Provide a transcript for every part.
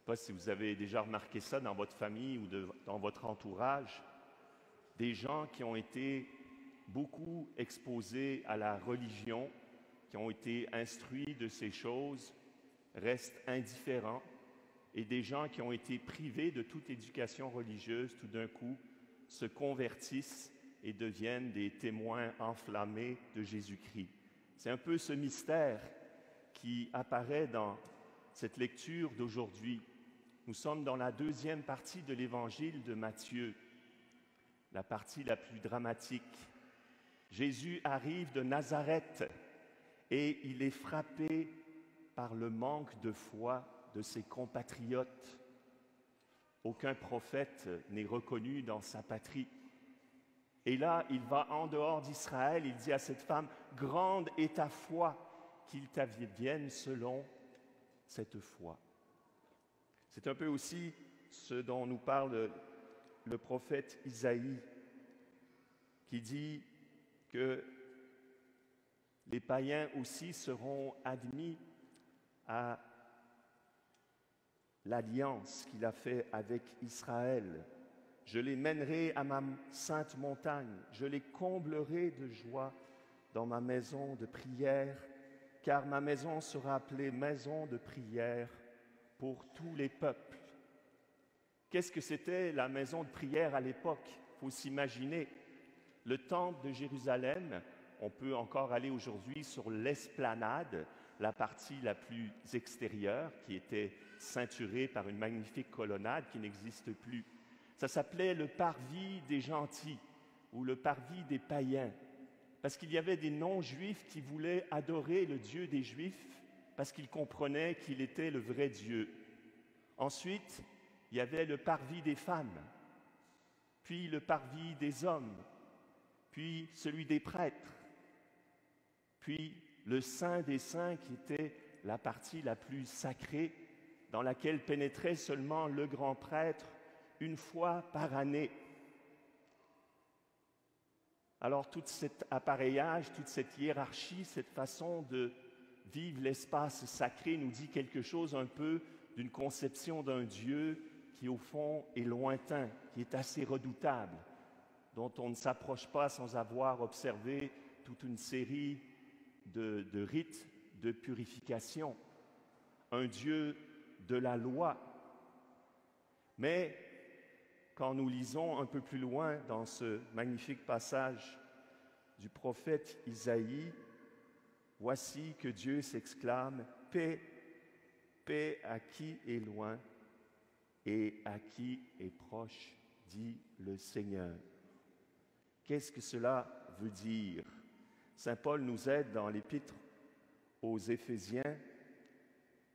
pas si vous avez déjà remarqué ça dans votre famille ou dans votre entourage, des gens qui ont été beaucoup exposés à la religion, qui ont été instruits de ces choses, restent indifférents, et des gens qui ont été privés de toute éducation religieuse, tout d'un coup, se convertissent et deviennent des témoins enflammés de Jésus-Christ. C'est un peu ce mystère qui apparaît dans cette lecture d'aujourd'hui. Nous sommes dans la deuxième partie de l'évangile de Matthieu, la partie la plus dramatique. Jésus arrive de Nazareth et il est frappé par le manque de foi de ses compatriotes. Aucun prophète n'est reconnu dans sa patrie. Et là, il va en dehors d'Israël, il dit à cette femme, « Grande est ta foi, qu'il t'advienne selon cette foi. » C'est un peu aussi ce dont nous parle le prophète Isaïe, qui dit que les païens aussi seront admis à l'alliance qu'il a faite avec Israël. Je les mènerai à ma sainte montagne, je les comblerai de joie dans ma maison de prière, car ma maison sera appelée maison de prière pour tous les peuples. Qu'est-ce que c'était la maison de prière à l'époque? Il faut s'imaginer le temple de Jérusalem. On peut encore aller aujourd'hui sur l'esplanade, la partie la plus extérieure, qui était ceinturée par une magnifique colonnade qui n'existe plus. Ça s'appelait le parvis des gentils ou le parvis des païens, parce qu'il y avait des non-juifs qui voulaient adorer le Dieu des Juifs, parce qu'ils comprenaient qu'il était le vrai Dieu. Ensuite, il y avait le parvis des femmes, puis le parvis des hommes, puis celui des prêtres, puis le Saint des Saints qui était la partie la plus sacrée dans laquelle pénétrait seulement le grand prêtre une fois par année. Alors tout cet appareillage, toute cette hiérarchie, cette façon de vivre l'espace sacré nous dit quelque chose un peu d'une conception d'un Dieu qui au fond est lointain, qui est assez redoutable, dont on ne s'approche pas sans avoir observé toute une série de rites de purification, un Dieu de la loi. Mais quand nous lisons un peu plus loin dans ce magnifique passage du prophète Isaïe, voici que Dieu s'exclame « Paix, paix à qui est loin et à qui est proche, dit le Seigneur. » Qu'est-ce que cela veut dire? Saint Paul nous aide dans l'épître aux Éphésiens,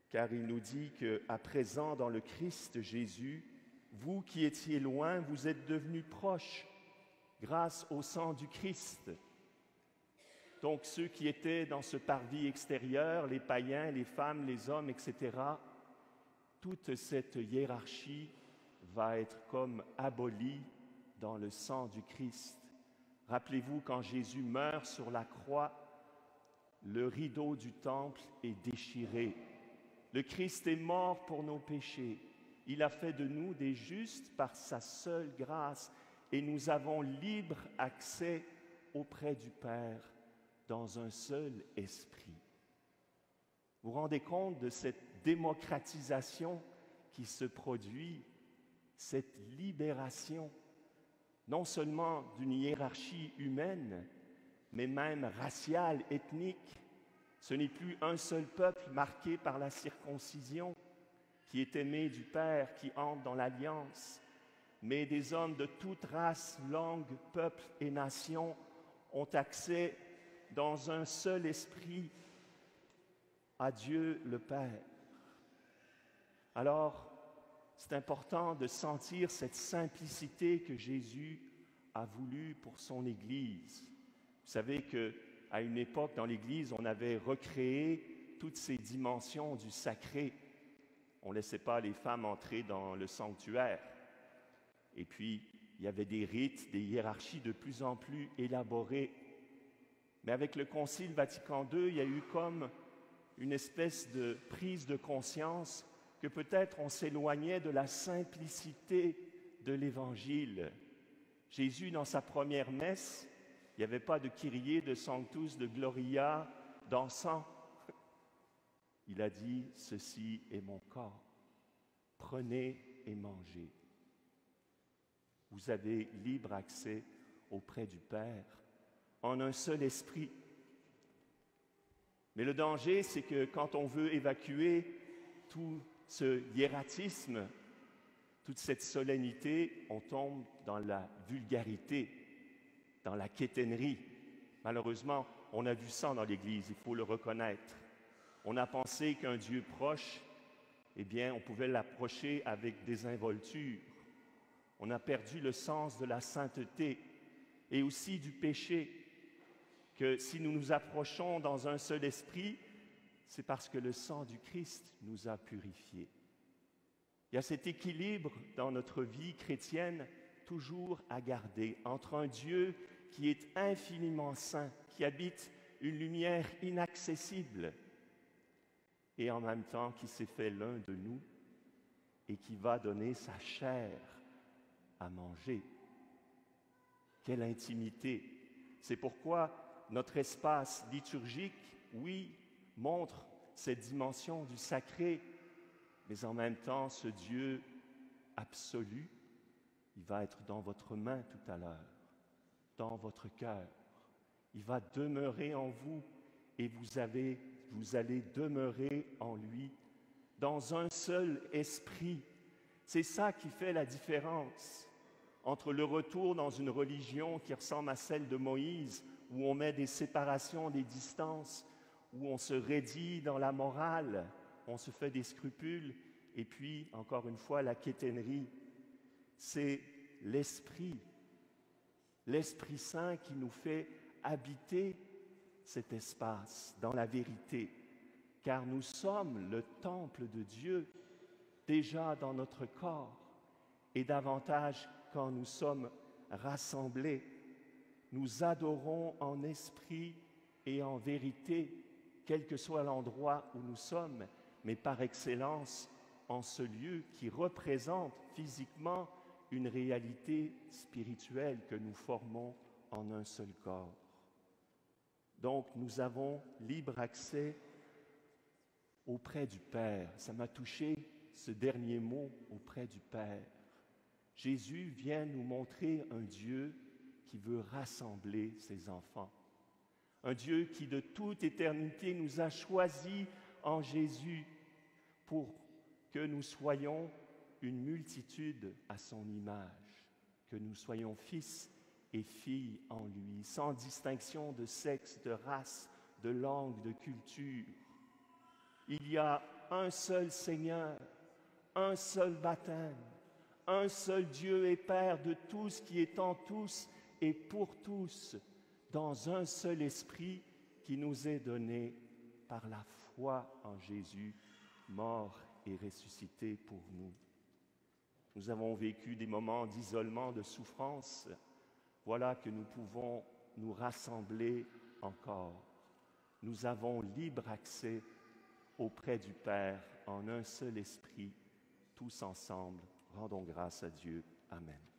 car il nous dit qu'à présent, dans le Christ Jésus, vous qui étiez loin, vous êtes devenus proches grâce au sang du Christ. Donc ceux qui étaient dans ce parvis extérieur, les païens, les femmes, les hommes, etc., toute cette hiérarchie va être comme abolie dans le sang du Christ. Rappelez-vous, quand Jésus meurt sur la croix, le rideau du temple est déchiré. Le Christ est mort pour nos péchés. Il a fait de nous des justes par sa seule grâce et nous avons libre accès auprès du Père dans un seul esprit. Vous vous rendez compte de cette démocratisation qui se produit, cette libération, non seulement d'une hiérarchie humaine, mais même raciale, ethnique. Ce n'est plus un seul peuple marqué par la circoncision qui est aimé du Père, qui entre dans l'alliance, mais des hommes de toute race, langue, peuple et nation ont accès dans un seul esprit à Dieu le Père. Alors, c'est important de sentir cette simplicité que Jésus a voulu pour son Église. Vous savez qu'à une époque, dans l'Église, on avait recréé toutes ces dimensions du sacré. On ne laissait pas les femmes entrer dans le sanctuaire. Et puis, il y avait des rites, des hiérarchies de plus en plus élaborées. Mais avec le Concile Vatican II, il y a eu comme une espèce de prise de conscience que peut-être on s'éloignait de la simplicité de l'Évangile. Jésus, dans sa première messe, il n'y avait pas de Kyrie, de Sanctus, de Gloria, d'encens. Il a dit, « Ceci est mon corps, prenez et mangez. » Vous avez libre accès auprès du Père en un seul esprit. Mais le danger, c'est que quand on veut évacuer tout ce hiératisme, toute cette solennité, on tombe dans la vulgarité, dans la quétainerie. Malheureusement, on a vu ça dans l'Église, il faut le reconnaître. On a pensé qu'un Dieu proche, eh bien, on pouvait l'approcher avec désinvolture. On a perdu le sens de la sainteté et aussi du péché, que si nous nous approchons dans un seul esprit, c'est parce que le sang du Christ nous a purifiés. Il y a cet équilibre dans notre vie chrétienne toujours à garder entre un Dieu qui est infiniment saint, qui habite une lumière inaccessible, et en même temps qui s'est fait l'un de nous et qui va donner sa chair à manger. Quelle intimité! C'est pourquoi notre espace liturgique, oui, montre cette dimension du sacré, mais en même temps, ce Dieu absolu, il va être dans votre main tout à l'heure, dans votre cœur. Il va demeurer en vous et vous allez demeurer en lui, dans un seul esprit. C'est ça qui fait la différence entre le retour dans une religion qui ressemble à celle de Moïse, où on met des séparations, des distances, où on se raidit dans la morale, on se fait des scrupules, et puis, encore une fois, la quétainerie. C'est l'Esprit Saint qui nous fait habiter cet espace dans la vérité, car nous sommes le temple de Dieu, déjà dans notre corps, et davantage quand nous sommes rassemblés. Nous adorons en esprit et en vérité, quel que soit l'endroit où nous sommes, mais par excellence en ce lieu qui représente physiquement une réalité spirituelle que nous formons en un seul corps. Donc nous avons libre accès auprès du Père. Ça m'a touché, ce dernier mot, auprès du Père. Jésus vient nous montrer un Dieu qui veut rassembler ses enfants. Un Dieu qui de toute éternité nous a choisis en Jésus pour que nous soyons une multitude à son image, que nous soyons fils et filles en lui, sans distinction de sexe, de race, de langue, de culture. Il y a un seul Seigneur, un seul baptême, un seul Dieu et Père de tous, qui est en tous et pour tous, dans un seul esprit qui nous est donné par la foi en Jésus, mort et ressuscité pour nous. Nous avons vécu des moments d'isolement, de souffrance. Voilà que nous pouvons nous rassembler encore. Nous avons libre accès auprès du Père en un seul esprit, tous ensemble. Rendons grâce à Dieu. Amen.